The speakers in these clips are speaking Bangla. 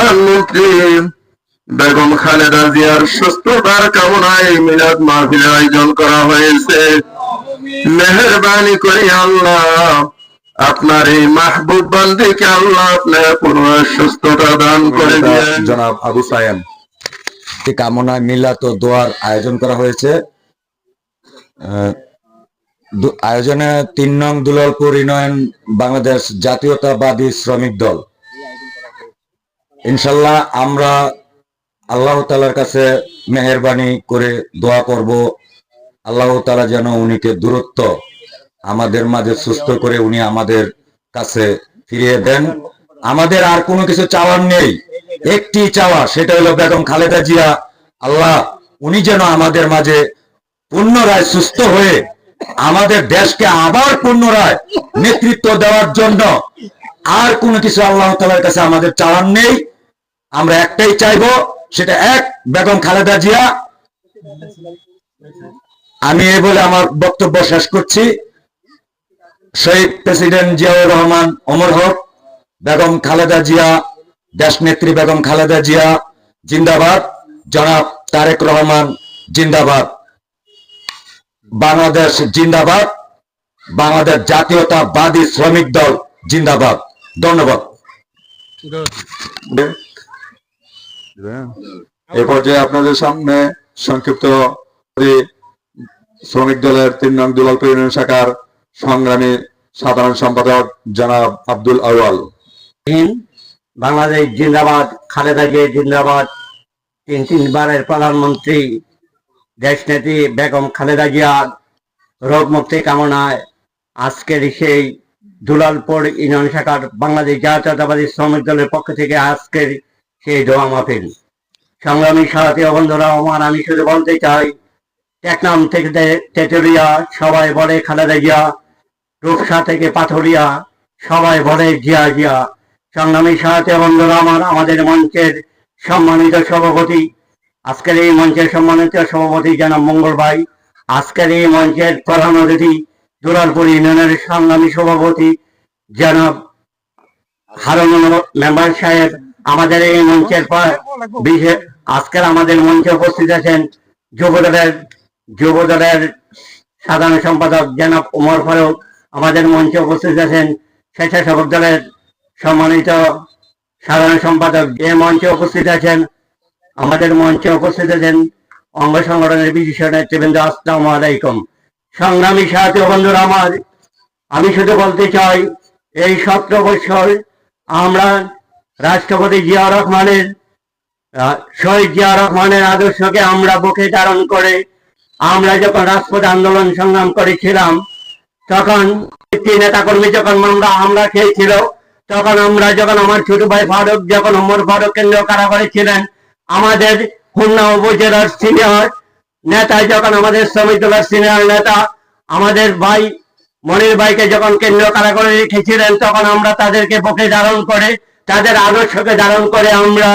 প্রধানমন্ত্রী বেগম খালেদা জিয়ার সুস্থতার কামনায় মিলাদ মাহফিলের আয়োজন করা হয়েছে। মেহেরবানি করে আল্লাহ আপনার এই মাহবুব বান্দিকে আল্লাহ আপনার পুনরায় সুস্থতা দান করে দিয়েন। জনাব আবু সায়েম কামনায় মিলাদ ও দোয়ার আয়োজন করা হয়েছে। আয়োজনে ৩ নং দুলালপুর ইউনিয়ন বাংলাদেশ জাতীয়তাবাদী শ্রমিক দল। ইনশাল্লাহ আমরা আল্লাহ তাআলার কাছে মেহেরবানি করে দোয়া করব, আল্লাহ তাআলা যেন উনিকে দূরত্ব আমাদের মাঝে সুস্থ করে উনি আমাদের কাছে ফিরিয়ে দেন। আমাদের আর কোনো কিছু চাওয়ার নেই, একটি চাওয়া, সেটা হলো বেগম খালেদা জিয়া আল্লাহ উনি যেন আমাদের মাঝে পুনরায় সুস্থ হয়ে আমাদের দেশকে আবার পুনরায় নেতৃত্ব দেওয়ার জন্য আর কোনো কিছু আল্লাহ তাআলার কাছে আমাদের চাওয়ার নেই। আমরা একটাই চাইবো, সেটা এক, বেগম খালেদা জিয়া। আমি এই বলে আমার বক্তব্য শেষ করছি। শহীদ প্রেসিডেন্ট জিয়াউর রহমান অমর হোক। বেগম খালেদা জিয়া, দেশনেত্রী বেগম খালেদা জিয়া জিন্দাবাদ। জনাব তারেক রহমান জিন্দাবাদ। বাংলাদেশ জিন্দাবাদ। বাংলাদেশ জাতীয়তাবাদী শ্রমিক দল জিন্দাবাদ। ধন্যবাদ। এ পর্যায়ে আপনাদের সামনে সংক্ষিপ্ত শ্রমিক দলের ৩ নং দুলালপুর ইউনিয়ন শাখার সংগ্রামী সাধারণ সম্পাদক জনাব আব্দুল আউয়াল। বাংলাদেশ জিন্দাবাদ, খালেদা জিয়া জিন্দাবাদ। তিনবারের প্রধানমন্ত্রী দেশনেত্রী বেগম খালেদা জিয়ার রোগ মুক্তি কামনায় আজকের সেই দুলালপুর ইউনিয়ন শাখার বাংলাদেশ জাতীয়তাবাদী শ্রমিক দলের পক্ষ থেকে আজকের সেই দোয়া মাহফিল। সংগ্রামী সাথী বন্ধুরা আমার, আমি শুধু বলতে চাই, টেকনাম থেকে তেতুলিয়া সবাই বলে খালেদা জিয়া, রূপসা থেকে পাথরিয়া সবাই বলে জিয়া জিয়া। সংগ্রামী সাথী বন্ধুরা আমার, আমাদের মঞ্চের সম্মানিত সভাপতি, আজকের এই মঞ্চের সম্মানিত সভাপতি জনাব মঙ্গল ভাই, আজকের এই মঞ্চের প্রধান অতিথি দুলালপুর ইউনিয়নের সংগ্রামী সভাপতি জনাব হারুন মেম্বার সাহেব, আমাদের এই মঞ্চের আজকের আমাদের মঞ্চে উপস্থিত আছেন যুবদলের সাধারণ সম্পাদক জনাব ওমর ফারুক, আমাদের মঞ্চে উপস্থিত আছেন স্বেচ্ছাসেবক দলের সম্মানিত সাধারণ সম্পাদক, এই মঞ্চে উপস্থিত আছেন আমাদের মঞ্চে উপস্থিত আছেন অঙ্গ সংগঠনের বিশিষ্ট নেতৃবৃন্দ। আসসালামু আলাইকুম। সংগ্রামী সাথী বন্ধুরা আমার, আমি শুধু বলতে চাই, এই 17 বছর আমরা রাষ্ট্রপতি জিয়াউর রহমানের, শহীদ জিয়াউর রহমানের আদর্শকে আমরা বুকে ধারণ করে আমরা যখন রাজপথে আন্দোলন সংগ্রাম করেছিলাম, তখন নেতা কর্মী যখন আমরা খেয়েছিল, তখন আমরা যখন আমার ছোট ভাই ফারুক যখন ওমর ফারুক কেন্দ্রীয় কারাগারে ছিলেন, আমাদের খুলনা উপজেলার সিনিয়র নেতা যখন আমাদের শ্রমিক দলের সিনিয়র নেতা আমাদের ভাই মনির ভাইকে যখন কেন্দ্রীয় কারাগারে রেখেছিলেন, তখন আমরা তাদেরকে বুকে ধারণ করে তাদের আদর্শকে ধারণ করে আমরা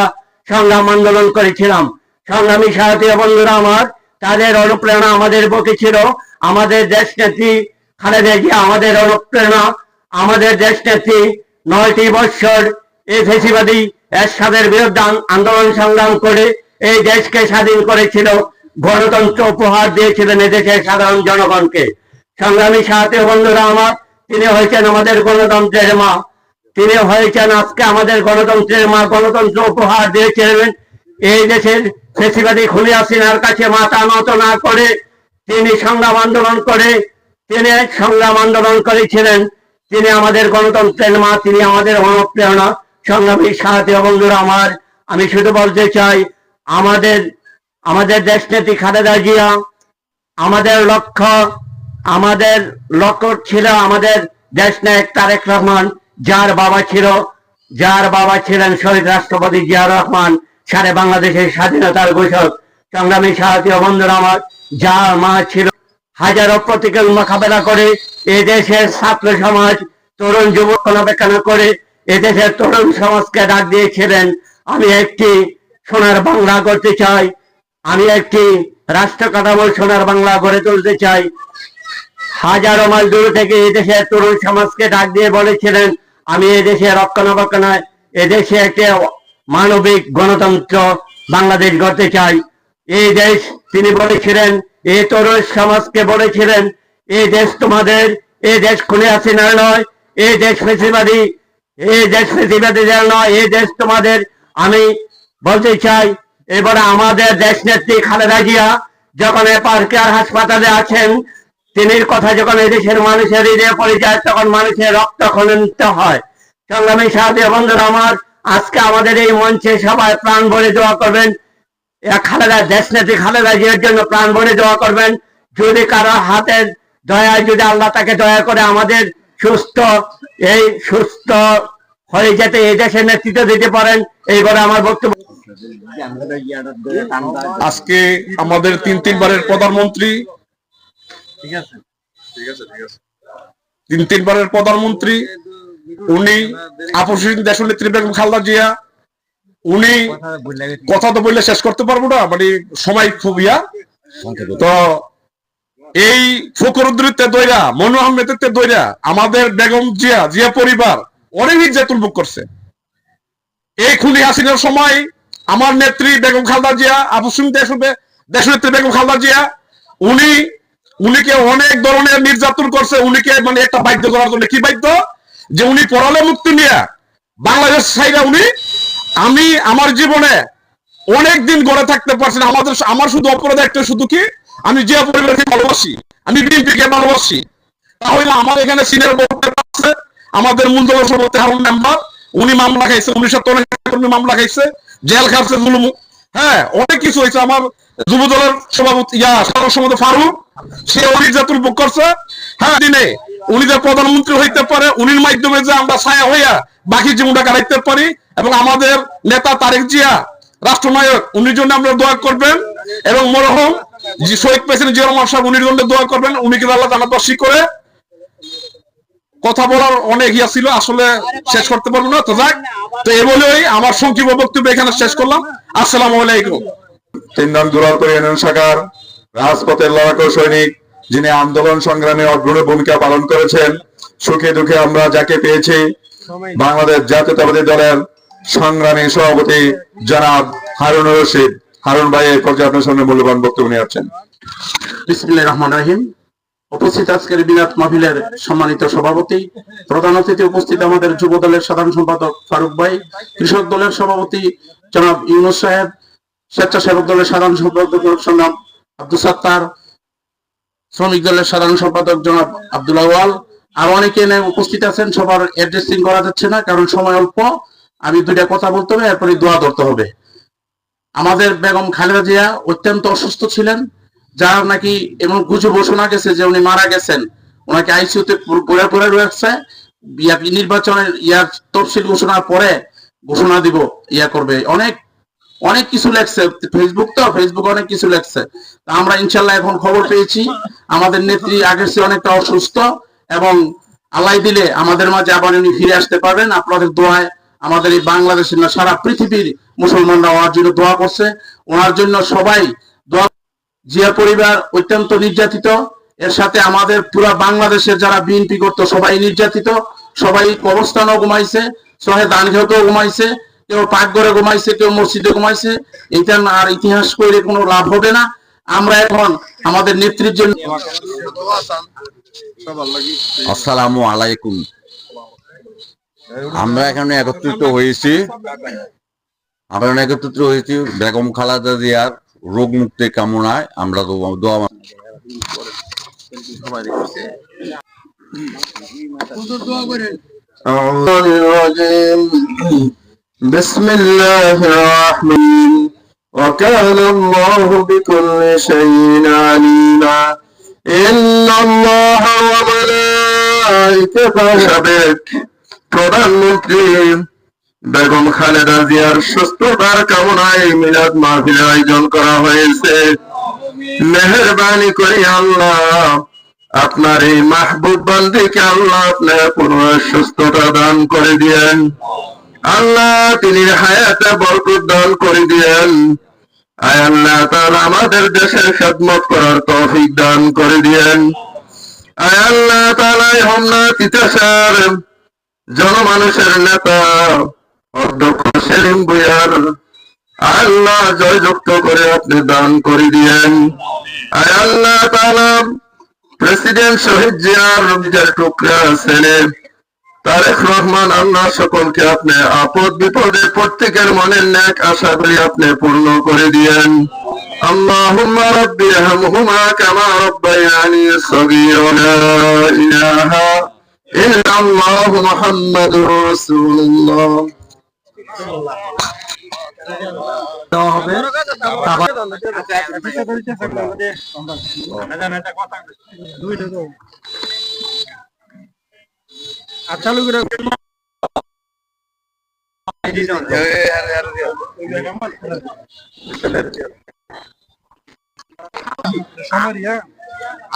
সংগ্রাম আন্দোলন করেছিলাম। সংগ্রামী সাথী বন্ধুরা আমার, তাদের অনুপ্রেরণা আমাদের বুকে ছিল। আমাদের দেশ নেত্রী খালেদা জিয়া আমাদের অনুপ্রেরণা। আমাদের দেশ নেত্রী 9টি বৎসর এই ফ্যাসিবাদী এরশাদের বিরুদ্ধে আন্দোলন সংগ্রাম করে এই দেশকে স্বাধীন করেছিল, গণতন্ত্র উপহার দিয়েছিলেন এদেশের সাধারণ জনগণকে। সংগ্রামী সাথী বন্ধুরা আমার, তিনি হয়েছেন আমাদের গণতন্ত্রের মা। তিনি হয়েছেন আজকে আমাদের গণতন্ত্রের মা। গণতন্ত্র উপহার দিয়েছিলেন এই দেশের ফ্যাসিবাদী খুনি হাসিনার কাছে মাথা নত না করে তিনি সংগ্রাম আন্দোলন করেছিলেন। তিনি আমাদের গণতন্ত্রের মা, তিনি আমাদের অনুপ্রেরণা। সংগ্রামী সাথী বন্ধুরা আমার, আমি শুধু বলতে চাই, আমাদের দেশনেত্রী খালেদা জিয়া আমাদের লক্ষ্য ছিল আমাদের দেশনায়ক তারেক রহমান, যার বাবা ছিলেন শহীদ রাষ্ট্রপতি জিয়াউর রহমান, সারা বাংলাদেশের স্বাধীনতার ঘোষক। সংগ্রামী সাথী বন্ধুরা আমার, যার মা ছিল হাজারো প্রতিকূল মোকাবেলা করে এদেশের ছাত্র সমাজ, তরুণ যুবক অপেক্ষা করে এদেশের তরুণ সমাজকে ডাক দিয়েছিলেন, আমি একটি সোনার বাংলা করতে চাই, আমি একটি রাষ্ট্র কাঠামো সোনার বাংলা গড়ে তুলতে চাই। হাজারো মাইল দূর থেকে এদেশের তরুণ সমাজকে ডাক দিয়ে বলেছিলেন, আমি এদেশে রক্ষণাবেক্ষণায় এদেশে একটি মানবিক গণতন্ত্র বাংলাদেশ গড়তে চাই। এই দেশ তিনি বলেছিলেন, এই তরুণ সমাজকে বলেছিলেন, এই দেশ তোমাদের, এই দেশ খুনে হাসিনার নয়, এই দেশ ফেসিবাদী, এই দেশ ফেসিবাদীদের নয়, এই দেশ তোমাদের। আমি বলতে চাই, এবারে আমাদের দেশ নেত্রী খালেদা জিয়া যখন পার্কের হাসপাতালে আছেন, তিনির কথা যখন এদেশের মানুষের হৃদয়ে পড়ে যায়, তখন মানুষের রক্ত খননিত হয়। সংগ্রামী সাথী বন্ধুরা আমার, আজকে আমাদের এই মঞ্চে সবাই প্রাণ ভরে দোয়া করবেন, খালেদা দেশ নেত্রী খালেদা জিয়ার জন্য প্রাণ ভরে দোয়া করবেন। যদি কারো হাতের দয়ায় যদি আল্লাহ তাকে দয়া করে আমাদের সুস্থ হয়ে যেতে এই দেশের নেতৃত্ব দিতে পারেন, এইবারে আমার বক্তব্য। আজকে আমাদের তিনবারের প্রধানমন্ত্রী, তিনবারের প্রধানমন্ত্রী, উনি আপসহীন দেশনেত্রী বেগম খালেদা জিয়া, উনি কথা তো বললে শেষ করতে পারবো না, মানে সময় খুব তো এই ফখরুদ্দিনের দইরা, মনু আহমেদের দইরা আমাদের বেগম জিয়া পরিবার অনেক নির্যাতন ভোগ করছে। এই খুনি হাসিনার সময় আমার নেত্রী বেগম খালেদা জিয়া, আপসহীন দেশনেত্রী বেগম খালেদা জিয়া, উনিকে অনেক ধরনের নির্যাতন করছে। উনিকে মানে একটা বাধ্য করার জন্য, কি বাধ্য, যে উনি পড়ালে মুক্তি নিয়ে বাংলাদেশ ছাইরা আমি আমার জীবনে অনেক দিন গড়ে থাকতে পারছি না। আমার শুধু অপরাধ একটা, শুধু কি, আমি জিয়া পরিবারকে ভালোবাসি, আমি বিএনপিকে ভালোবাসি। তাহলে আমার এখানে সিনিয়র আছে আমাদের মূলদল সভাপতি হারুন মেম্বার, উনি মামলা খাইছে, 1993 মামলা খাইছে, জেল খাটছে, জুলুম, হ্যাঁ অনেক কিছু হয়েছে। আমার যুব দলের সভাপতি সাধারণ সম্পাদক ফারুক, সে নির্যাতন ভোগ করছে। হ্যাঁ, দিনে উনি যে প্রধানমন্ত্রী হইতে পারে, উনির মাধ্যমে যে আমরা ছায়া হইয়া বাকি জীবনটা কাটাইতে পারি, এবং আমাদের নেতা তারেক জিয়া রাষ্ট্রনায়ক, উনির জন্য আমরা দোয়া করবেন, এবং মরহুম শহীদ প্রেসিডেন্ট জিয়া রহমান সাহেব উনির জন্য দোয়া করবেন। উনি কিন্তু আল্লাহ জান্নাতবাসী করে। কথা বলার অনেক ইয়া ছিল, আসলে শেষ করতে পারবো না, তো যাক, তো এই বলেই আমার সংক্ষিপ্ত বক্তব্য এখানে শেষ করলাম। আসসালামু আলাইকুম। 3 নং দুলালপুর ইউনিয়ন শাখার রাজপথের লড়াকু সৈনিক, যিনি আন্দোলন সংগ্রামে অগ্রণী ভূমিকা পালন করেছেন, সুখে দুঃখে আমরা যাকে পেয়েছি, বাংলাদেশ জাতীয়তাবাদী দলের সংগ্রামী সভাপতি জনাব হারুন রশিদ। হারুন ভাই, এই পর্যায়ে আপনার সামনে মূল্যবান বক্তব্য নিয়ে আসছেন। বিসমিল্লাহির রহমানির রহিম। উপস্থিত আজকের বিরাট মাহফিলের সম্মানিত সভাপতি, প্রধান অতিথি উপস্থিত আমাদের যুব দলের সাধারণ সম্পাদক ফারুক ভাই, কৃষক দলের সভাপতি জনাব ইউনুস সাহেব, স্বেচ্ছাসেবক দলের সাধারণ সম্পাদক জনাব আব্দুল সাত্তার, শ্রমিক দলের সাধারণ সম্পাদক জনাব আব্দুল আওয়াল, আর অনেকে উপস্থিত আছেন। সবার অ্যাড্রেসিং করা যাচ্ছে না, কারণ সময় অল্প। আমি দুইটা কথা বলতে হবে, এরপরে দোয়া ধরতে হবে। আমাদের বেগম খালেদা জিয়া অত্যন্ত অসুস্থ ছিলেন, যার নাকি এমন গুজব শোনা গেছে যে উনি মারা গেছেন। ওনাকে আইসিইউতে পড়ে রয়েছে। নির্বাচনের তফসিল ঘোষণার পরে ঘোষণা দিব, করবে। অনেক কিছু লেখছে ফেসবুক অনেক কিছু লেখছে। আমরা ইনশাল্লাহ এখন খবর পেয়েছি আমাদের নেত্রী আগের চেয়ে অনেকটা অসুস্থ, এবং আল্লাহ দিলে আমাদের মাঝে আবার উনি ফিরে আসতে পারবেন। আপনাদের দোয়ায় আমাদের এই বাংলাদেশের না, সারা পৃথিবীর মুসলমানরা ওনার জন্য দোয়া করছে। ওনার জন্য সবাই দোয়া। জিয়া পরিবার অত্যন্ত নির্যাতিত, এর সাথে আমাদের পুরা বাংলাদেশের যারা বিএনপি করতো সবাই নির্যাতিত। সবাই কবরস্থানও ঘুমাইছে, সহে দান খেতেও ঘুমাইছে, কেউ পাকঘরে ঘুমাইছে, কেউ মসজিদে ঘুমাইছে। এটা আর ইতিহাস করে কোনো লাভ হবে না। আমরা এখন আমাদের নেত্রীর জন্য। আসসালামু আলাইকুম। আমরা এখানে একত্রিত হয়েছি বেগম খালেদা জিয়ার রোগ মুক্তি কামনায়। আমরা দোয়া বিসমিল্লাহির রহমানির রহিম। وكان الله بكل شيء عليما إن الله وملائكته প্রধানমন্ত্রী বেগম খালেদা জিয়ার সুস্থতার কামনায় মিলাদ মাহফিলের আয়োজন করা হয়েছে। মেহেরবানি করে আল্লাহ আপনার এই মাহবুব বান্দিকে আল্লাহ আপনার পুরো সুস্থতা দান করে দিয়েন। আল্লাহ তিনি হায়াতে বরকত দান করে দিয়েন। আয় আল্লাহ তাআলা আমাদের দেশের খেদমত করার তৌফিক দান করে দিয়েন। আয় আল্লাহ তাআলা হোমনা তিতাসার জনমানুষের নেতা অধ্যক্ষ সেলিম ভুইয়ার আল্লাহ জয়যুক্ত করে আপনি দান করে দিয়েন। আয় আল্লাহ তাআলা প্রেসিডেন্ট শহীদ জিয়ার রবিজার টুকরা ছেলে তারেক রহমান, আল্লাহ সকলকে আপনি আপদ বিপদে প্রত্যেকের মনের ন্যাক আশাগুলি আপনি পূর্ণ করে দিয়েন। আল্লাহুম্মা রাব্বি ইরহামহুমা কামা রাব্বায়ানি সগীরা, লা ইলাহা ইল্লাল্লাহু মুহাম্মাদুর রাসূলুল্লাহ।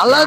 আল্লাহ